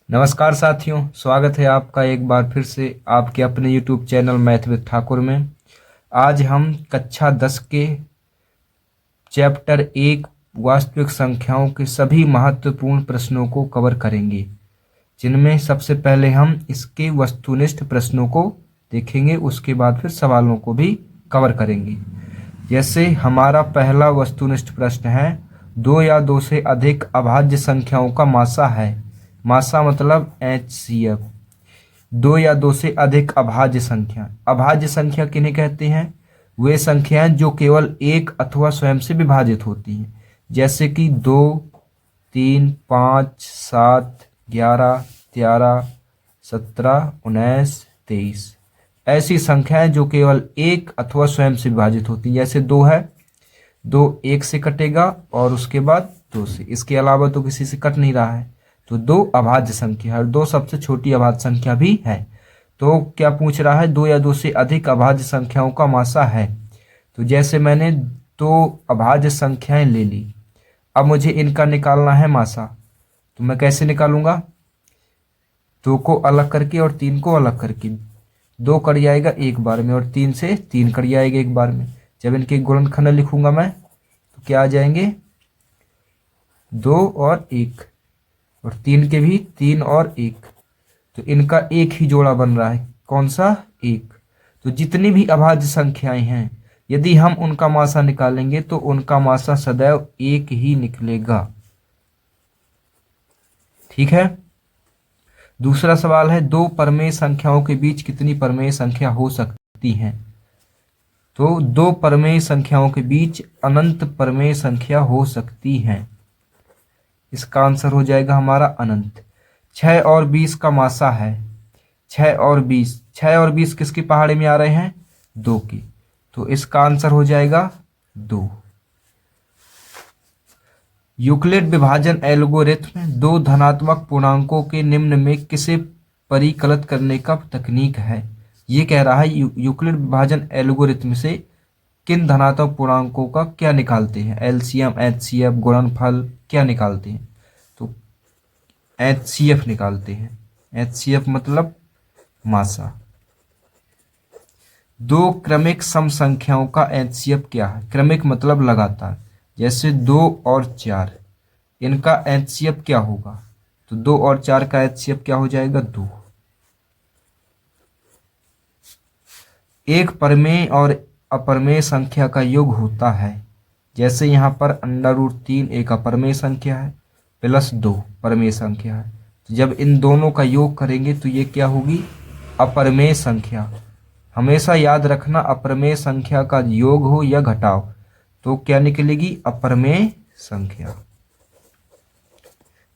नमस्कार साथियों, स्वागत है आपका एक बार फिर से आपके अपने YouTube channel math with Thakur में। आज हम कक्षा 10 के चैप्टर 1 वास्तविक संख्याओं के सभी महत्वपूर्ण प्रश्नों को कवर करेंगे, जिनमें सबसे पहले हम इसके वस्तुनिष्ठ प्रश्नों को देखेंगे, उसके बाद फिर सवालों को भी कवर करेंगे। जैसे हमारा पहला वस्तुनिष्ठ प्रश्न है, 2 या 2 से अधिक अभाज्य संख्याओं का मासा है। मासा मतलब HCF। 2 या 2 से अधिक अभाज्य संख्या। अभाज्य संख्या किन्हें कहते हैं? वे संख्याएं जो केवल एक अथवा स्वयं से विभाजित होती हैं, जैसे कि 2, 3, 5, 7, 11, 13, 17, 19, 23। ऐसी संख्याएं जो केवल एक अथवा स्वयं से विभाजित होती हैं, जैसे 2 है, 2 1 से कटेगा और उसके बाद 2 से, इसके अलावा तो किसी से कट नहीं रहा है, तो 2 अभाज्य संख्या है और 2 सबसे छोटी अभाज्य संख्या भी है। तो क्या पूछ रहा है? 2 या 2 से अधिक अभाज्य संख्याओं का मासा है। तो जैसे मैंने 2 अभाज्य संख्याएं ले ली, अब मुझे इनका निकालना है मासा। तो मैं कैसे निकालूंगा? 2 को अलग करके और 3 को अलग करके। 2 कट जाएगा एक बार में और 3 से 3 कट जाएगा एक बार में। जब इनके गुणनखंड लिखूंगा मैं तो क्या आ जाएंगे? 2 और 1, और 3 के भी 3 और 1, तो इनका एक ही जोड़ा बन रहा है। कौन सा? 1। तो जितनी भी अभाज्य संख्याएं हैं, यदि हम उनका मासा निकालेंगे तो उनका मासा सदैव 1 ही निकलेगा। ठीक है। दूसरा सवाल है, 2 परमेय संख्याओं के बीच कितनी परमेय संख्या हो सकती है? तो 2 परमेय संख्याओं के बीच अनंत परमेय संख्या हो सकती है। इसका आंसर हो जाएगा हमारा अनंत। 6 और 20 का मासा है। 6 और 20, 6 और 20 किसकी पहाड़ी में आ रहे हैं? 2 की, तो इसका आंसर हो जाएगा 2। यूक्लिड विभाजन एल्गोरिथ्म 2 धनात्मक पूर्णांकों के निम्न में किसे परिकलित करने का तकनीक है? ये कह रहा है यूक्लिड विभाजन एल्गोरिथ्म से किन धनात्मक पूर्णांकों का क्या निकालते हैं? एलसीएम, HCF, गुणनफल क्या निकालते हैं? तो HCF निकालते हैं। HCF मतलब मासा। 2 क्रमिक सम संख्याओं का HCF क्या है? क्रमिक मतलब लगातार, जैसे 2 और 4, इनका HCF क्या होगा? तो 2 और 4 का HCF क्या हो जाएगा? 2। एक परमेय और अपरमेय संख्या का योग होता है, जैसे यहाँ पर √3 एक अपरमेय संख्या है प्लस 2 परमेय संख्या है। तो जब इन दोनों का योग करेंगे तो ये क्या होगी? अपरमेय संख्या। हमेशा याद रखना, अपरमेय संख्या का योग हो या घटाव तो क्या निकलेगी? अपरमेय संख्या।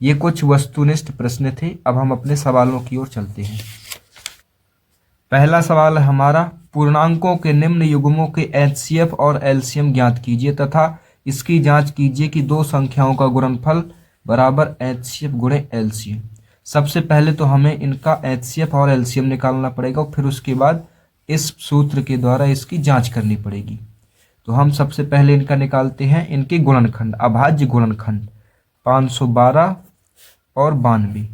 ये कुछ वस्तुनिष्ठ प्रश्न थे। अब हम अपने सवालों की ओर चलते हैं। पहला सवाल है हमारा, पूर्णांकों के निम्न युग्मों के HCF और LCM ज्ञात कीजिए तथा इसकी जांच कीजिए कि 2 संख्याओं का गुणनफल बराबर HCF गुणे LCM। सबसे पहले तो हमें इनका HCF और LCM निकालना पड़ेगा, फिर उसके बाद इस सूत्र के द्वारा इसकी जांच करनी पड़ेगी। तो हम सबसे पहले इनका निकालते हैं, इनके गुणनखंड, अभाज्य गुणनखंड 512 और 92।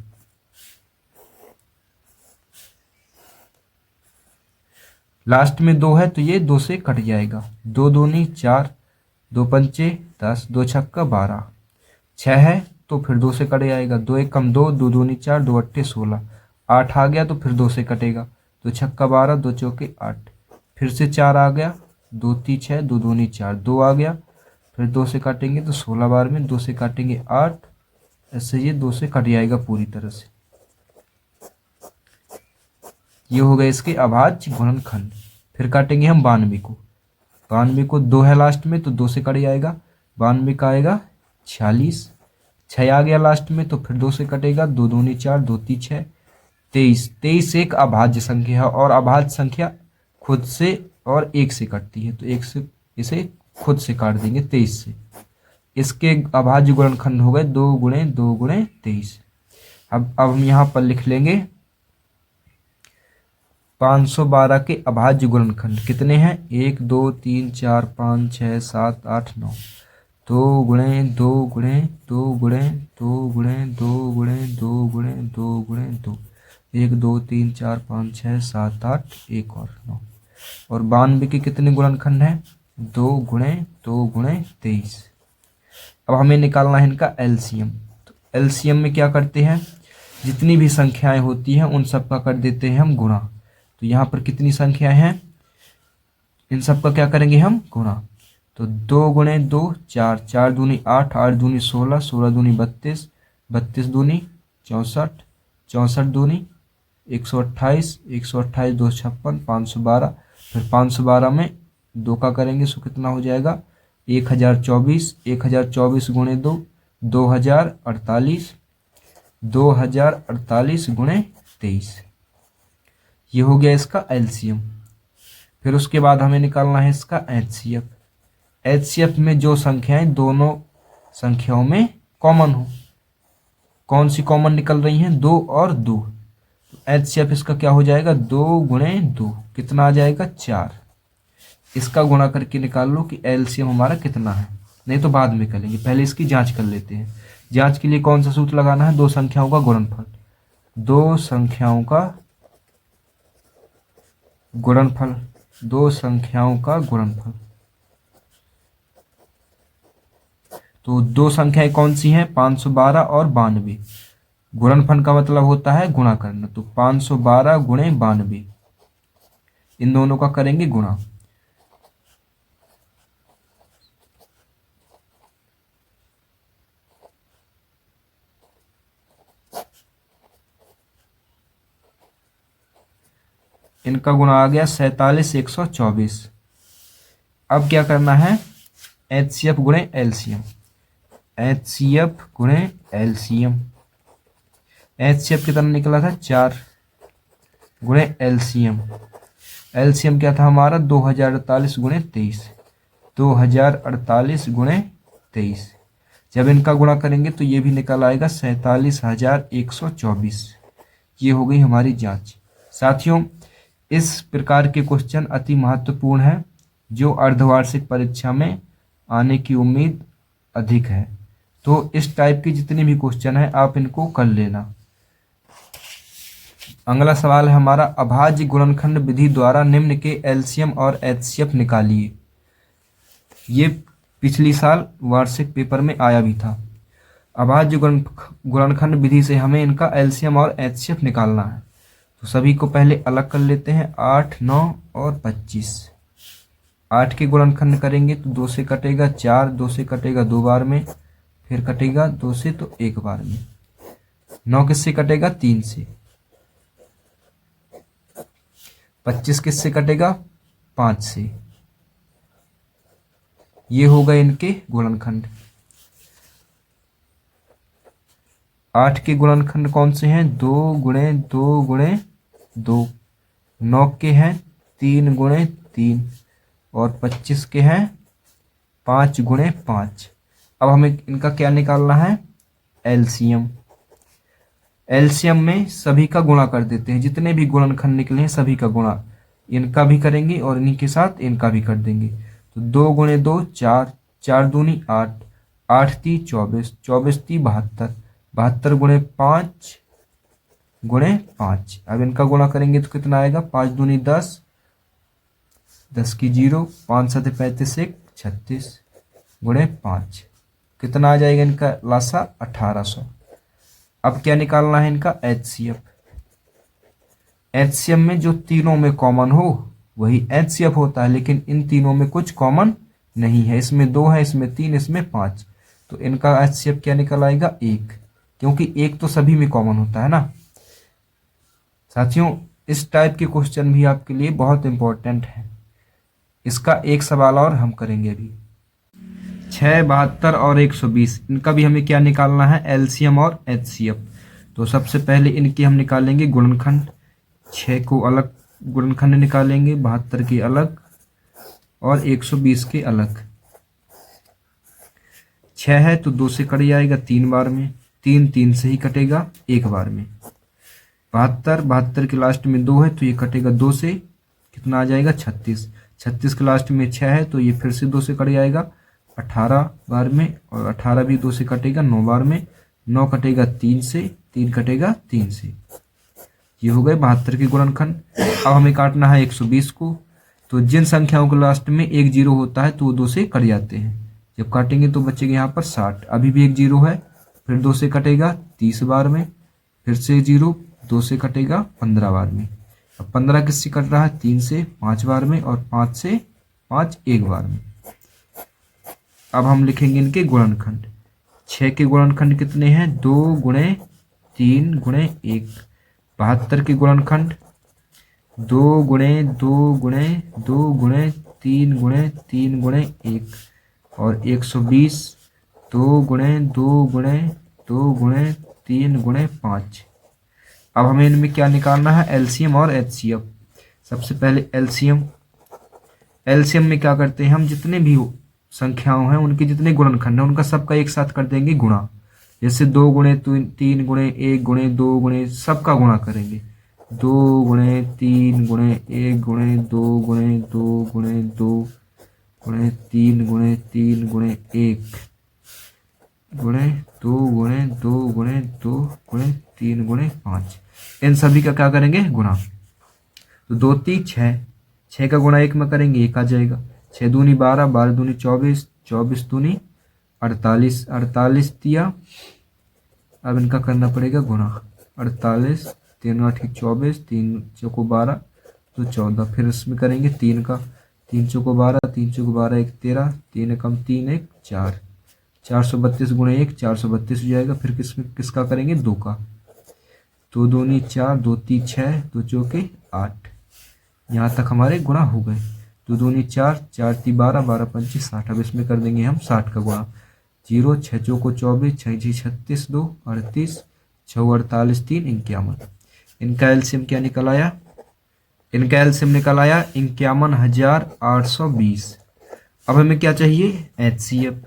लास्ट में 2 है तो ये 2 से कट जाएगा। 2 दूनी 4, 2 पंचे 10, 2 छक्का 12। 6 है तो फिर 2 से कट जाएगा। 2 1 कम 2, 2 दूनी 4, 2 अट्ठे 16। 8 आ गया तो फिर 2 से कटेगा। 2 छक्का 12, 2 चौके 8। फिर से 4 आ गया, 2 3 6, 2 दूनी 4, 2 आ गया, फिर 2 से काटेंगे तो 16 बार में 2 से काटेंगे 8। ऐसे ये 2 से कट जाएगा पूरी तरह से। ये हो गए इसके अभाज्य गुणनखंड। फिर काटेंगे हम 92 को। 92 को 2 है लास्ट में तो 2 से कट जाएगा। 92 का आएगा 46। 6 आ गया लास्ट में तो फिर 2 से कटेगा। 2 दूनी 4, 2 3 6, 23। 23 एक अभाज्य संख्या है और अभाज्य संख्या खुद से और 1 से कटती है, तो 1 से इसे खुद से काट देंगे 23 से। इसके अभाज्य गुणनखंड हो गए 2 गुणे 2 गुणे 23। अब हम यहाँ पर लिख लेंगे 512 के अभाज्य गुणनखंड कितने हैं? 1 2 3 4 5 6 7 8 9। दो गुणे दो गुणे दो गुणे दो गुणे दो गुणे दो गुणे दो गुणे दो, 1 2 3 4 5 6 7 8, एक और 9। और 92 के कितने गुणनखंड हैं? 2 गुणे 2 गुणे 23। अब हमें निकालना है इनका एलसीएम। तो एलसीएम में क्या करते हैं, जितनी भी संख्याएं होती हैं उन सब का कर देते हैं हम गुणा। तो यहाँ पर कितनी संख्याएं हैं, इन सब का क्या करेंगे हम गुणा। तो 2 गुणे 2 4, 4 दूनी 8, 8 दूनी 16, 16 दूनी 32, 32 दूनी 64, 64 दूनी 128, 128 2 56, 512। फिर 512 में 2 का करेंगे सो कितना हो जाएगा 1024, 1024 गुणे 2 2048, 2048 गुणे 23। ये हो गया इसका एलसीएम। फिर उसके बाद हमें निकालना है इसका एचसीएफ। एचसीएफ में जो संख्याएं दोनों संख्याओं में कॉमन हो, कौन सी कॉमन निकल रही हैं, 2 और 2। तो एचसीएफ इसका क्या हो जाएगा 2 गुणे 2, कितना आ जाएगा 4। इसका गुणा करके निकाल लो कि एलसीएम हमारा कितना है, नहीं तो बाद में करेंगे, पहले इसकी जांच कर लेते हैं। जांच के लिए कौन सा सूत्र लगाना है, दो संख्याओं का गुणनफल। दो संख्याओं का गुणनफल, दो संख्याओं का गुणनफल। तो दो संख्याएं कौन सी हैं, 512 और 92। गुणनफल का मतलब होता है गुणा करना, तो 512 गुणे 92, इन दोनों का करेंगे गुणा। इनका गुणा आ गया 47 124। अब क्या करना है, एचसीएफ गुणे एलसीएम, एचसीएफ गुणे एलसीएम। एचसीएफ कितना निकला था 4 गुणे एलसीएम, एलसीएम क्या था हमारा 2048 गुणे 23, 2048 गुणे 23। जब इनका गुणा करेंगे तो ये भी निकल आएगा 47,124। ये हो गई हमारी जांच। साथियों, इस प्रकार के क्वेश्चन अति महत्वपूर्ण है जो अर्धवार्षिक परीक्षा में आने की उम्मीद अधिक है। तो इस टाइप की जितने भी क्वेश्चन है आप इनको कर लेना। अगला सवाल है हमारा, अभाज्य गुणनखंड विधि द्वारा निम्न के एलसीएम और एचसीएफ निकालिए। ये पिछली साल वार्षिक पेपर में आया भी था। अभाज्य गुणनखंड विधि से हमें इनका एलसीएम और एचसीएफ निकालना है। तो सभी को पहले अलग कर लेते हैं, 8 9 और 25। 8 के गुणनखंड करेंगे तो 2 से कटेगा 4, 2 से कटेगा 2 बार में, फिर कटेगा 2 से तो 1 बार में। 9 किससे कटेगा 3 से। 25 किससे कटेगा 5 से। ये हो गए इनके गुणनखंड। 8 के गुणनखंड कौन से हैं, 2 गुणे 2 गुणे 2। 9 के हैं 3 गुणे 3 और 25 के हैं 5 गुणे 5। अब हमें इनका क्या निकालना है, एलसीएम। एलसीएम में सभी का गुणा कर देते हैं, जितने भी गुणनखंड निकले हैं सभी का गुणा इनका भी करेंगे और इन्हीं के साथ इनका भी कर देंगे। तो 2 गुणे 2 4, 4 दूनी 8, 8 ती 24, 24 ती 72, 72 गुणे 5 गुणे 5। अब इनका गुणा करेंगे तो कितना आएगा, 5 दूनी 10, 10 की 0, 5 7 35 1 36 गुणे 5, कितना आ जाएगा इनका लासा 1800। अब क्या निकालना है इनका एचसीएफ। एचसीएफ में जो तीनों में कॉमन हो वही एचसीएफ होता है, लेकिन इन तीनों में कुछ कॉमन नहीं है। इसमें 2 है, इसमें 3, इसमें 5। तो इनका एचसीएफ क्या निकल आएगा 1, क्योंकि 1 तो सभी में कॉमन होता है ना। साथियों, इस टाइप के क्वेश्चन भी आपके लिए बहुत इंपॉर्टेंट है। इसका एक सवाल और हम करेंगे अभी। 6, 72 और 120, इनका भी हमें क्या निकालना है, एलसीएम और एचसीएफ। तो सबसे पहले इनके हम निकालेंगे गुणनखंड। 6 को अलग गुणनखंड निकालेंगे, 72 के अलग और 120 के अलग। 6 है तो 2 से कट जाएगा 3 बार में, 3 3 से ही कटेगा 1 बार में। 72 के लास्ट में 2 है तो ये कटेगा 2 से, कितना आ जाएगा 36। 36 के लास्ट में 6 है तो ये फिर से 2 से कट जाएगा। 18 बार में, और 18 भी 2 से कटेगा 9 बार में, 9 कटेगा 3 से, 3 कटेगा 3 से। ये हो गए 72 के गुणनखंड। अब हमें काटना है 120 को। तो जिन संख्याओं के लास्ट में एक जीरो होता है तो वो 2 से कट जाते हैं। जब काटेंगे तो बचेगा यहाँ पर 60। अभी भी एक जीरो है, फिर 2 से कटेगा 30 बार में, फिर से जीरो, 2 से कटेगा 15 बार में। अब 15 किससे कट रहा है? 3 से 5 बार में, और 5 से 5 एक बार में। अब हम लिखेंगे इनके गुणनखंड। 6 के गुणनखंड कितने हैं? 2 गुणे 3 गुणे 1। 72 के गुणनखंड 2 गुणे 2 गुणे 2 गुणे 3 गुणे 3 गुणे 1। और 120 2 गुणे 2 गुणे 2 गुणे 3 गुणे 5। अब हमें इनमें क्या निकालना है? एलसीएम और एचसीएफ। सबसे पहले एलसीएम। एलसीएम में क्या करते हैं हम? जितने भी संख्याओं हैं उनके जितने गुणनखंड हैं उनका सबका एक साथ कर देंगे गुणा। जैसे 2 गुणे 3 गुणे 1 गुणे 2 गुणे सबका गुणा करेंगे। 2 गुणे 3 गुणे 1 गुणे 2 गुणे 2 गुणे 2 गुणे 3 गुणे 3 गुणे 1 गुणे 2 गुणे 2 गुणे 2 गुणे 3 गुणे 5। इन सभी का क्या करेंगे? गुणा। तो 2 3 6, 6 का गुणा 1 में करेंगे 1 आ जाएगा। 6 दूनी 12, 12 दूनी 24, 24 दूनी 48, 48 दिया। अब इनका करना पड़ेगा गुणा। 48 3 8 24, 3 चौको 12 तो 14। फिर इसमें करेंगे 3 का, 3 चौको 12, 3 चौको 12 1 13, 3 कम 3 1 4, 432 गुणे 1 432 हो जाएगा। फिर किसका करेंगे? 2 का। 2 दूनी 4, 2 3 6, 2 चौके 8। यहाँ तक हमारे गुणा हो गए। 2 दूनी 4, 4 3 12, 12 पंची 60। अब इसमें कर देंगे हम 60 का गुणा। 0 6 चौको 24, 6 6 36, 2 38, 6 48 3 51। इनका एलसीएम क्या निकल आया? इनका एलसीएम निकल आया 51,820। अब हमें क्या चाहिए? एचसीएफ।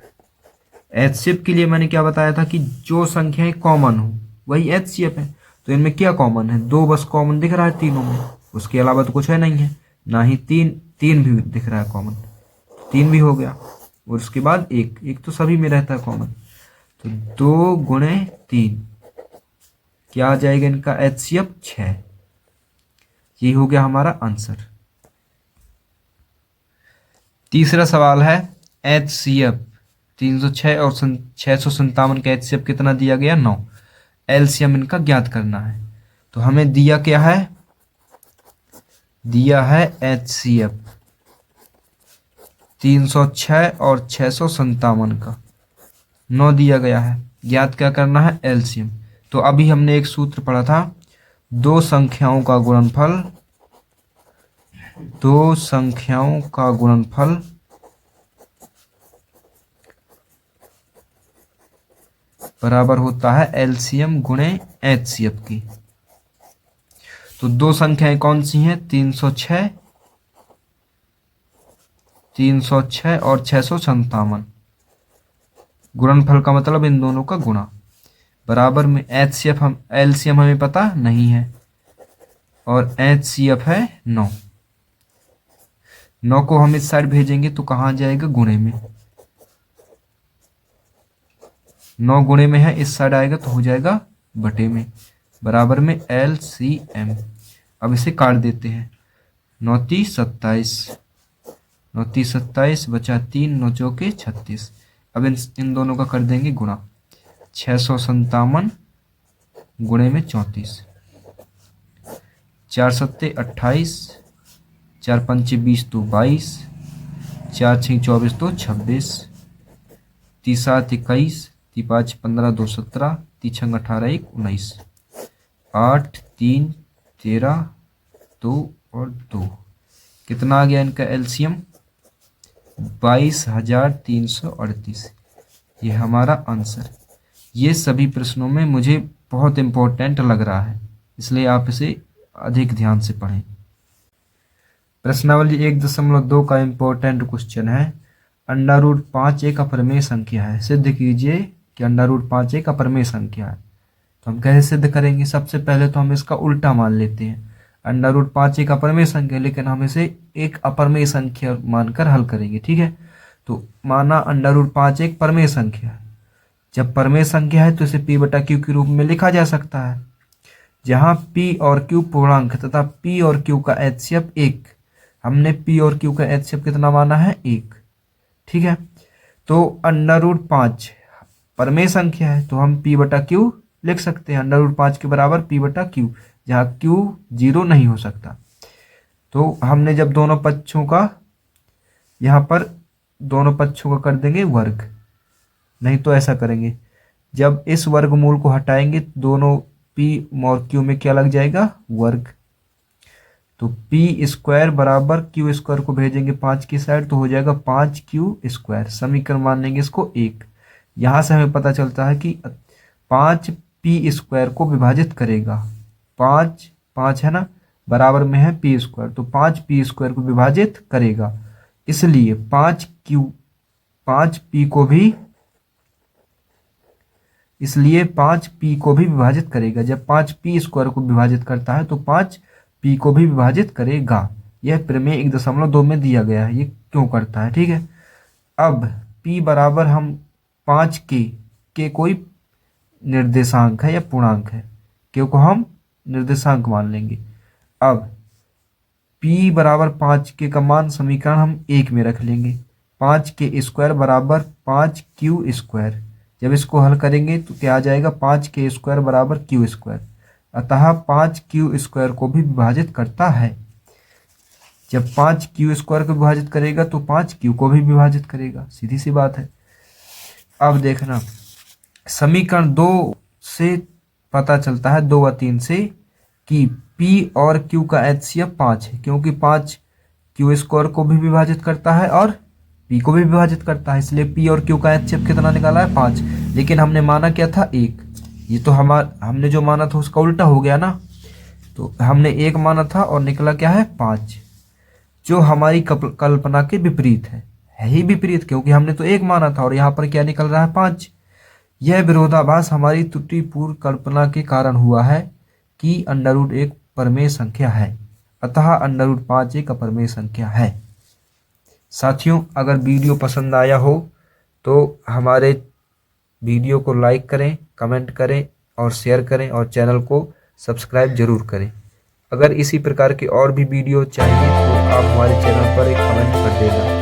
एचसीएफ के लिए मैंने क्या बताया था कि जो संख्याएं कॉमन हो वही एचसीएफ है। तो इनमें क्या कॉमन है? 2 बस कॉमन दिख रहा है तीनों में, उसके अलावा तो कुछ है नहीं है। ना ही 3 भी दिख रहा है कॉमन, 3 भी हो गया। और उसके बाद 1 तो सभी में रहता है कॉमन। तो 2 गुणे 3 क्या आ जाएगा इनका? एचसीएफ 6। यही हो गया हमारा आंसर। तीसरा सवाल है एचसीएफ 306 और 657 का एचसीएफ कितना दिया गया? 9। एलसीएम इनका ज्ञात करना है। तो हमें दिया क्या है? दिया है एचसीएफ 306 और 657 का 9 दिया गया है। ज्ञात क्या करना है? एलसीएम। तो अभी हमने एक सूत्र पढ़ा था, दो संख्याओं का गुणनफल बराबर होता है एलसीएम गुणे एचसीएफ की। तो दो संख्याएं कौन सी हैं? 306 और 657। गुणनफल का मतलब इन दोनों का गुणा। बराबर में एचसीएफ एलसीएम हमें पता नहीं है, और एचसीएफ है 9। 9 को हम इस साइड भेजेंगे तो कहाँ जाएगा? गुणे में। 9 गुणे में है, इस साइड आएगा तो हो जाएगा बटे में। बराबर में एलसीएम। अब इसे काट देते हैं। 9 3 27, 9 3 27 बचा 3, 9 चौके 36। अब इन दोनों का कर देंगे गुणा। 657 गुणे में 34, 4 7 28, 4 5 20 तो 22, 4 6 24 तो 26, 3 7 21, 3 5 15 2 17, 3 6 18 1 19, 8 3 13 2 और 2। कितना आ गया इनका एलसीएम? 22,338। ये हमारा आंसर। ये सभी प्रश्नों में मुझे बहुत इम्पोर्टेंट लग रहा है, इसलिए आप इसे अधिक ध्यान से पढ़ें। प्रश्नावली 1.2 का इम्पोर्टेंट क्वेश्चन है, √5 एक अपरिमेय संख्या है, सिद्ध कीजिए कि √5 एक अपरिमेय संख्या है। तो हम कैसे सिद्ध करेंगे? सबसे पहले तो हम इसका उल्टा मान लेते हैं। √5 एक अपरिमेय संख्या, लेकिन हम इसे एक अपरिमेय संख्या मानकर हल करेंगे। ठीक है, तो माना अंडर रूट 5 एक परमेय संख्या है। जब परमेय संख्या है तो इसे p बटा q के रूप में लिखा जा सकता है, जहाँ p और q पूर्णांक तथा p और q का एचसीएफ 1। हमने p और q का एचसीएफ कितना माना है? 1। ठीक है, तो अंडर रूट 5 परमेय संख्या है तो हम p बटा q लिख सकते हैं। अंडर रूट 5 के बराबर p बटा q, जहाँ q 0 नहीं हो सकता। तो हमने जब दोनों पक्षों का यहाँ पर दोनों पक्षों का कर देंगे वर्ग, नहीं तो ऐसा करेंगे, जब इस वर्गमूल को हटाएंगे दोनों p और q में क्या लग जाएगा? वर्ग। तो p स्क्वायर बराबर q स्क्वायर को भेजेंगे 5 की साइड तो हो जाएगा 5q स्क्वायर। समीकरण मान लेंगे इसको 1। यहाँ से हमें पता चलता है कि 5p स्क्वायर को विभाजित करेगा। 5 5 है ना, बराबर में है p स्क्वायर, तो 5p स्क्वायर को विभाजित करेगा, इसलिए 5p को भी विभाजित करेगा। जब 5p स्क्वायर को विभाजित करता है तो 5p को भी विभाजित करेगा। यह प्रमेय 1.2 में दिया गया है, ये क्यों करता है? ठीक है, अब p बराबर हम 5k कोई निर्देशांक है या पूर्णांक है, q को हम निर्देशांक मान लेंगे। अब p बराबर 5k का मान समीकरण हम 1 में रख लेंगे। 5k स्क्वायर बराबर 5q स्क्वायर, जब इसको हल करेंगे तो क्या आ जाएगा? 5k स्क्वायर बराबर q स्क्वायर, अतः 5q स्क्वायर को भी विभाजित करता है। जब 5q स्क्वायर को विभाजित करेगा तो 5q को भी विभाजित करेगा, सीधी सी बात है। अब देखना, समीकरण 2 से पता चलता है, 2 व 3 से, कि p और q का एचसीएफ 5 है, क्योंकि 5 q स्क्वायर को भी विभाजित करता है और p को भी विभाजित करता है, इसलिए p और q का एचसीएफ कितना निकाला है? 5। लेकिन हमने माना क्या था? 1। ये तो हमने जो माना था उसका उल्टा हो गया ना, तो हमने 1 माना था और निकला क्या है? 5, जो हमारी कल्पना के विपरीत है ही विपरीत, क्योंकि हमने तो 1 माना था और यहाँ पर क्या निकल रहा है? 5। यह विरोधाभास हमारी त्रुटिपूर्ण कल्पना के कारण हुआ है कि अंडर रूट एक परमेय संख्या है, अतः अंडर रूट 5 एक अपरमेय संख्या है। साथियों, अगर वीडियो पसंद आया हो तो हमारे वीडियो को लाइक करें, कमेंट करें और शेयर करें और चैनल को सब्सक्राइब जरूर करें। अगर इसी प्रकार के और भी वीडियो चाहिए तो आप हमारे चैनल पर एक कमेंट कर देना।